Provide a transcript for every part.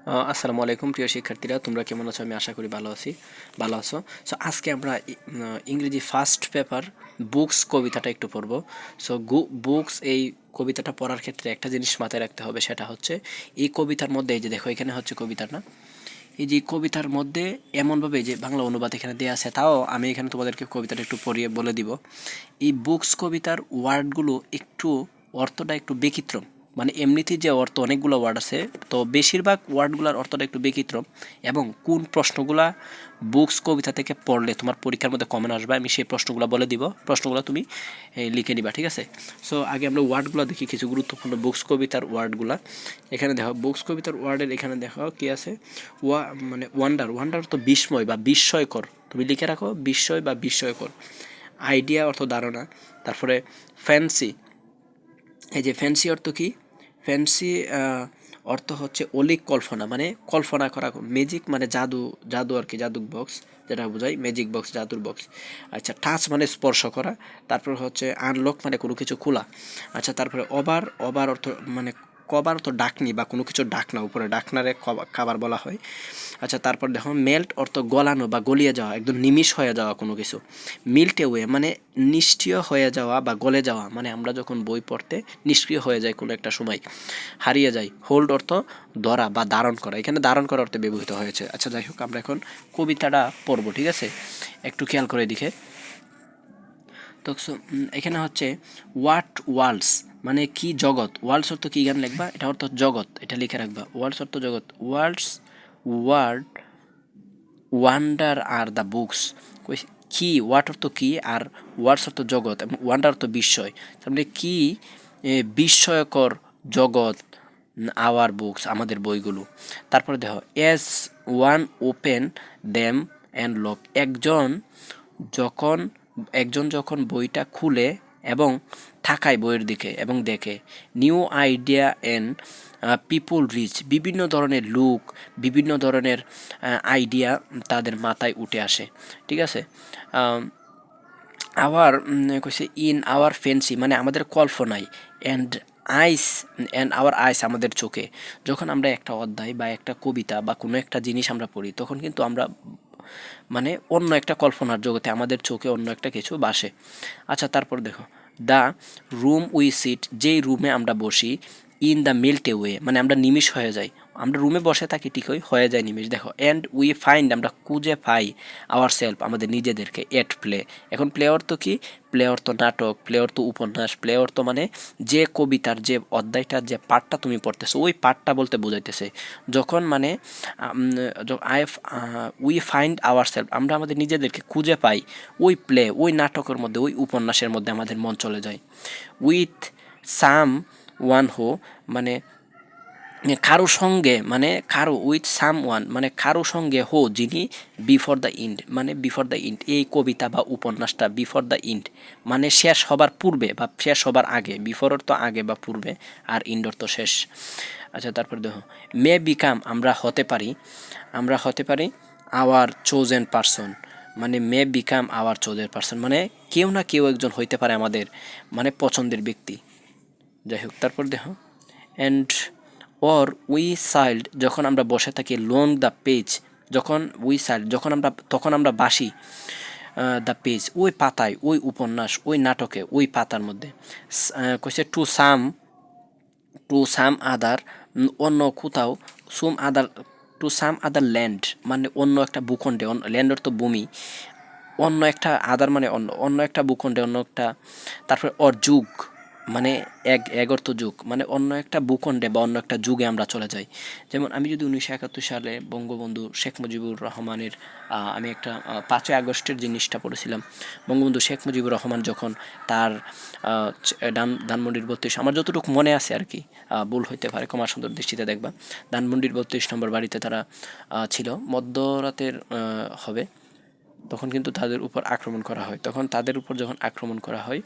আসসালামু আলাইকুম প্রিয় শিক্ষার্থীরা, তোমরা কেমন আছো? আমি আশা করি ভালো আছো। সো আজকে আমরা ইংরেজি ফার্স্ট পেপার বুকস কবিতাটা একটু পড়ব। সো বুকস এই কবিতাটা পড়ার ক্ষেত্রে একটা জিনিস মাথায় রাখতে হবে, সেটা হচ্ছে এই কবিতার মধ্যে, এই যে দেখো এখানে হচ্ছে কবিতাটা, এই যে কবিতার মধ্যে এমনভাবে যে বাংলা অনুবাদ এখানে দেওয়া আছে, তাও আমি এখানে তোমাদেরকে কবিতাটা একটু পড়িয়ে বলে দিব। এই বুকস কবিতার ওয়ার্ডগুলো একটু অর্থটা একটু ব্যতিক্রম, মানে এমনিতেই যে অর্থ অনেকগুলো ওয়ার্ড আছে, তো বেশিরভাগ ওয়ার্ডগুলোর অর্থটা একটু ব্যতিক্রম। এবং কোন প্রশ্নগুলা বুকস কবিতা থেকে পড়লে তোমার পরীক্ষার মধ্যে কমন আসবে, আমি সেই প্রশ্নগুলো বলে দিব, প্রশ্নগুলো তুমি লিখে নিবা, ঠিক আছে? সো আগে আমরা ওয়ার্ডগুলো দেখি, কিছু গুরুত্বপূর্ণ বুকস কবিতার ওয়ার্ডগুলা। এখানে দেখো বুকস কবিতার ওয়ার্ডের এখানে দেখো কি আছে, মানে ওয়ান্ডার তো বিস্ময় বা বিস্ময়কর, তুমি লিখে রাখো বিস্ময় বা বিস্ময়কর। আইডিয়া অর্থ ধারণা। তারপরে ফ্যান্সি, এই যে ফ্যান্সি অর্থ কি? ফ্যান্সি অর্থ হচ্ছে অলিক কল্পনা, মানে কল্পনা করা। ম্যাজিক মানে জাদু, জাদু আর কি, জাদুর বক্স যেটা বোঝায়, ম্যাজিক বক্স, জাদুর বক্স। আচ্ছা, টাচ মানে স্পর্শ করা। তারপর হচ্ছে আনলক মানে কোনো কিছু খোলা। আচ্ছা, তারপরে ওভার অর্থ মানে কবার তো ডাকনি বা কোনো কিছু ডাকনা, উপরে ডাকনারে খাবার বলা হয়। আচ্ছা, তারপর দেখো মেল্ট অর্থ গলানো বা গলিয়ে যাওয়া, একদম নিমিষ হয়ে যাওয়া কোনো কিছু। মিল্ট অ্যাওয়ে মানে নিষ্ক্রিয় হয়ে যাওয়া বা গলে যাওয়া, মানে আমরা যখন বই পড়তে নিষ্ক্রিয় হয়ে যাই কোনো একটা সময়, হারিয়ে যাই। হোল্ড অর্থ ধরা বা ধারণ করা, এখানে ধারণ করা অর্থে ব্যবহৃত হয়েছে। আচ্ছা, যাই হোক, আমরা এখন কবিতাটা পড়বো, ঠিক আছে? একটু খেয়াল করে দিকে। তো এখানে হচ্ছে হোয়াট ওয়ার্ল্ডস মানে কি জগৎ, ওয়ার্ল্ডস অর্থ কি গান লিখবা, এটা অর্থ জগৎ, এটা লিখে রাখবা। ওয়ার্ল্ডস অর্থ জগৎ, ওয়ার্ল্ডস ওয়ার্ড ওয়ান্ডার আর দ্য বুকস। কি ওয়াট অর্থ কি, আর ওয়ার্ডস অর্থ জগৎ, এবং ওয়ান্ডার অর্থ বিস্ময়। তারপরে কি বিস্ময়কর জগৎ আওয়ার বুকস আমাদের বইগুলো। তারপরে দেখো S one open them and lock, যখন একজন যখন বইটা খুলে এবং থাকায় বইয়ের দিকে এবং দেখে। New idea and people rich, বিভিন্ন ধরনের লোক, বিভিন্ন ধরনের আইডিয়া তাদের মাথায় উঠে আসে, ঠিক আছে? আওয়ার কইছে ইন আওয়ার ফ্যান্সি মানে আমাদের কল্পনায়, and eyes and our eyes আমাদের চোখে। যখন আমরা একটা অধ্যায় বা একটা কবিতা বা কোনো একটা জিনিস আমরা পড়ি, তখন কিন্তু আমরা মানে অন্য একটা কল্পনার জগতে আমাদের চোখে অন্য একটা কিছু বাসে। আচ্ছা, তারপর দেখো দ্য রুম উই সিট, যেই রুমে আমরা বসি। ইন দ্য মেল্ট ওয়ে মানে আমরা নিমিষ হয়ে যাই, আমরা রুমে বসে থাকি ঠিকই, হয়ে যায় নিমিষ। দেখো অ্যান্ড উই ফাইন্ড আমরা খুঁজে পাই আওয়ার সেলফ আমাদের নিজেদেরকে এট প্লে। এখন প্লে অর্থ কি? প্লে অর্থ নাটক, প্লে অর্থ উপন্যাস, প্লে অর্থ মানে যে কবিতার যে অধ্যায়টার যে পার্টটা তুমি পড়তেছো ওই পার্টটা বলতে বোঝাইতেছে। যখন মানে উই ফাইন্ড আওয়ার সেলফ আমরা আমাদের নিজেদেরকে খুঁজে পাই ওই প্লে, ওই নাটকের মধ্যে, ওই উপন্যাসের মধ্যে আমাদের মন চলে যায়। উইথ সাম ওয়ান হো মানে কারো সঙ্গে, মানে কারো, উইথ সাম ওয়ান মানে কারো সঙ্গে, হো যিনি, বিফোর দ্য ইন্ড মানে বিফোর দ্য ইন্ড, এই কবিতা বা উপন্যাসটা বিফোর দ্য ইন্ড মানে শেষ হবার পূর্বে বা শেষ হবার আগে। বিফোর অর্থ আগে বা পূর্বে, আর ইন্ড অর্থ শেষ। আচ্ছা, তারপর দেখো মে বিকাম আমরা হতে পারি, আমরা হতে পারি আওয়ার চোজেন পারসন মানে মে বিকাম আওয়ার চোজেন পারসন মানে কেউ না কেউ একজন হইতে পারে আমাদের মানে পছন্দের ব্যক্তি। যাই হোক, তারপর দেখো অ্যান্ড অর উই সাইল্ড যখন আমরা বসে থাকি, লং দ্য পেজ যখন উই সাইল্ড যখন আমরা, তখন আমরা বাসি দ্য পেজ ওই পাতায়, ওই উপন্যাস, ওই নাটকে, ওই পাতার মধ্যে। কইছে টু সাম আদার অন্য কোথাও, sum other to some other land মানে অন্য একটা ভূখণ্ডে, ল্যান্ডের তো ভূমি, অন্য একটা আদার মানে অন্য, অন্য একটা ভূখণ্ডে, অন্য একটা। তারপরে অর যুগ মানে এক অর্থ যুগ মানে অন্য একটা ভূখণ্ডে বা অন্য একটা যুগে আমরা চলে যাই। যেমন আমি যদি 1971 সালে বঙ্গবন্ধু শেখ মুজিবুর রহমানের আমি একটা 5ই আগস্টের জিনিসটা পড়েছিলাম। বঙ্গবন্ধু শেখ মুজিবুর রহমান যখন তার ধানমন্ডির 32, আমার যতটুকু মনে আছে আর কি, ভুল হইতে পারে, ক্ষমা সুন্দর দৃষ্টিতে দেখবা, ধানমন্ডির 32 নম্বর বাড়িতে তারা ছিল, মধ্যরাতের হবে, তখন কিন্তু তাদের উপর আক্রমণ করা হয়। তখন তাদের উপর যখন আক্রমণ করা হয়,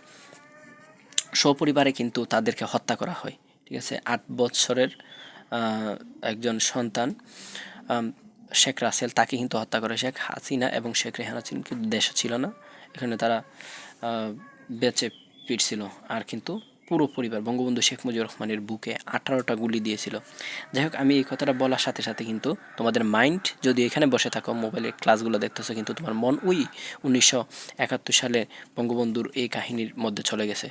সপরিবারে কিন্তু তাদেরকে হত্যা করা হয়, ঠিক আছে? 8 বছরের একজন সন্তান শেখ রাসেল, তাকে কিন্তু হত্যা করে শেখ হাসিনা, এবং শেখ রেহানা কিন্তু দেশে ছিল না, এখানে তারা বেঁচে ফিরছিল আর কিন্তু পুরো পরিবার বঙ্গবন্ধু শেখ মুজিবুর রহমানের বুকে 18টা গুলি দিয়েছিল। যাই হোক, আমি এই কথাটা বলার সাথে সাথে কিন্তু তোমাদের মাইন্ড যদি এখানে বসে থাকো, মোবাইলে ক্লাসগুলো দেখতেছো, কিন্তু তোমার মন ওই 1971 সালে বঙ্গবন্ধুর এই কাহিনীর মধ্যে চলে গেছে।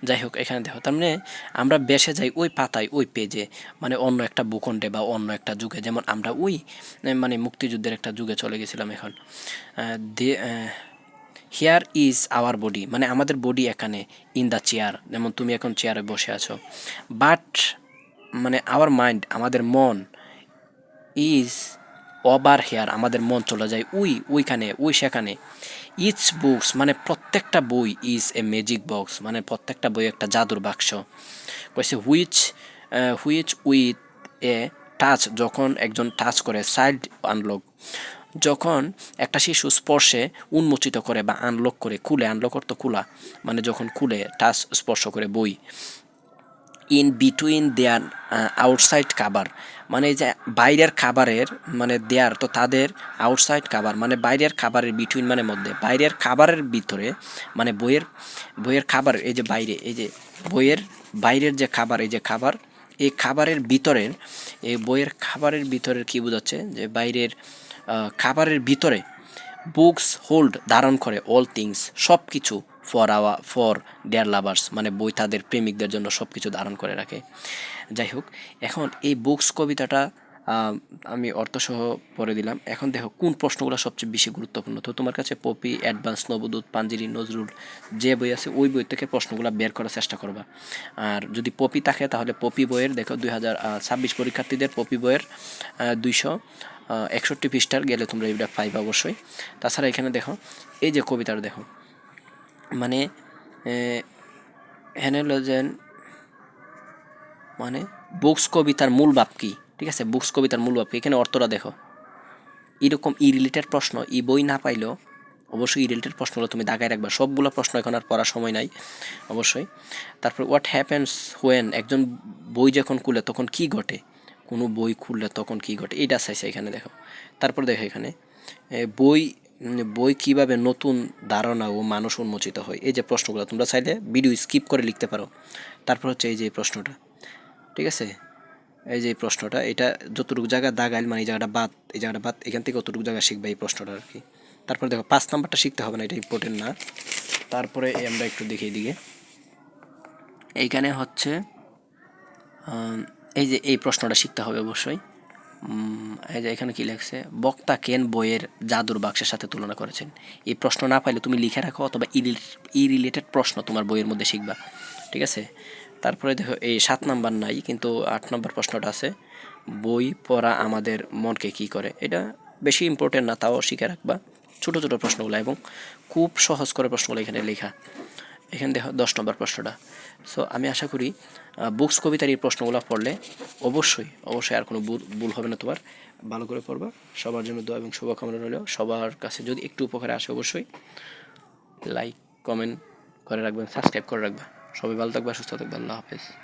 যাই হোক, এখানে দেখো, তার মানে আমরা বেসে যাই ওই পাতায়, ওই পেজে, মানে অন্য একটা ভূখণ্ডে বা অন্য একটা যুগে। যেমন আমরা ওই মানে মুক্তিযুদ্ধের একটা যুগে চলে গেছিলাম। এখন হিয়ার ইজ আওয়ার বডি, মানে আমাদের বডি এখানে, ইন দ্য চেয়ার, যেমন তুমি এখন চেয়ারে বসে আছো। বাট মানে আওয়ার মাইন্ড, আমাদের মন, ইজ ওভার হেয়ার, আমাদের মন চলে যায় ওইখানে, সেখানে। ইচ বুকস, মানে প্রত্যেকটা বই, ইজ এ ম্যাজিক বক্স, মানে প্রত্যেকটা বই একটা জাদুর বাক্স। কইছে হুইচ উইথ এ টাচ, যখন একজন টাচ করে, চাইল্ড আনলক, যখন একটা শিশু স্পর্শে উন্মোচিত করে বা আনলক করে, খুলে, আনলক অর্থ খোলা, মানে যখন খুলে, টাচ স্পর্শ করে বই। In between there outside cover, মানে এই যে বাইরের খাবারের, মানে দেয়ার তো তাদের, আউটসাইড কাভার মানে বাইরের খাবারের, বিটুইন মানে মধ্যে, বাইরের খাবারের ভিতরে, মানে বইয়ের খাবার, এই যে বাইরে, এই যে বইয়ের বাইরের যে খাবার, এই যে খাবার, এই খাবারের ভিতরের, এই বইয়ের খাবারের ভিতরের কি বোঝাচ্ছে, যে বাইরের খাবারের ভিতরে, বুকস হোল্ড, ধারণ করে, অল থিংস, সব কিছু, ফর দেয়ার লাভার্স, মানে বই তাদের প্রেমিকদের জন্য সব কিছু ধারণ করে রাখে। যাই হোক, এখন এই বুকস কবিতাটা আমি অর্থসহ পড়ে দিলাম। এখন দেখো কোন প্রশ্নগুলো সবচেয়ে বেশি গুরুত্বপূর্ণ। তো তোমার কাছে পপি, অ্যাডভান্স, নবদূত, পাঞ্জিরি, নজরুল যে বই আছে, ওই বই থেকে প্রশ্নগুলো বের করার চেষ্টা করবা। আর যদি পপি থাকে, তাহলে পপি বইয়ের দেখো 2026 পরীক্ষার্থীদের পপি বইয়ের 261 পৃষ্ঠার গেলে তোমরা এটা পাইবা অবশ্যই। তাছাড়া এখানে দেখো, এই যে কবিতাটা দেখো, মানে হ্যানেলোজেন, মানে বুকস কবিতার মূল ভাব কি, ঠিক আছে, বুকস কবিতার মূল ভাব কি, এখানে অর্থটা দেখো। এরকম রিলেটেড প্রশ্ন এই বই না পাইলেও অবশ্যই রিলেটেড প্রশ্নগুলো তুমি দাগায় রাখবা। সবগুলো প্রশ্ন এখন আর পড়ার সময় নাই অবশ্যই। তারপর হোয়াট হ্যাপেন্স হোয়েন, একজন বই যখন খুলে তখন কি ঘটে, কোনো বই খুললে তখন কি ঘটে, এটা চাইছে এখানে দেখো। তারপর দেখো এখানে বই কিভাবে নতুন ধারণা ও মানুষ উন্মোচিত হয়, এই যে প্রশ্নগুলো তোমরা চাইলে ভিডিও স্কিপ করে লিখতে পারো। তারপর হচ্ছে এই যে প্রশ্নটা, ঠিক আছে, এই যে প্রশ্নটা, এটা যতটুকু জায়গা দাগাইল, মানে এই জায়গাটা বাদ, এই জায়গাটা বাদ, এখান থেকে অতটুকু জায়গা শিখবে এই প্রশ্নটা আর কি। তারপর দেখো 5 নাম্বারটা শিখতে হবে না, এটা ইম্পর্টেন্ট না। তারপরে আমরা একটু দেখি এদিকে, এইখানে হচ্ছে এই যে এই প্রশ্নটা শিখতে হবে অবশ্যই। এই যে এখানে কি লেখছে, বক্তা কেন বইয়ের জাদুর বাক্সের সাথে তুলনা করেছেন। এই প্রশ্ন না পাইলে তুমি লিখে রাখো, অথবা রিলেটেড প্রশ্ন তোমার বইয়ের মধ্যে শিখবা, ঠিক আছে। তারপরে দেখো এই 7 নাম্বার নাই, কিন্তু 8 নাম্বার প্রশ্নটা আছে, বই পড়া আমাদের মনকে কি করে। এটা বেশি ইম্পর্টেন্ট না, তাও শিখে রাখবা ছোটো ছোটো প্রশ্নগুলো, এবং খুব সহজ করে প্রশ্নগুলো এখানে লেখা। এখানে দেখো 10 নম্বর প্রশ্নটা। সো আমি আশা করি বুকস কবিতার এই প্রশ্নগুলো পড়লে অবশ্যই আর কোনো ভুল হবে না তোমার। ভালো করে পড়বা। সবার জন্য দোয়া এবং শুভকামনা রইল। সবার কাছে যদি একটু উপকারে আসে অবশ্যই লাইক কমেন্ট করে রাখবেন, সাবস্ক্রাইব করে রাখবা। সবাই ভালো থাকবে, সুস্থ থাকবে। আল্লাহ হাফেজ।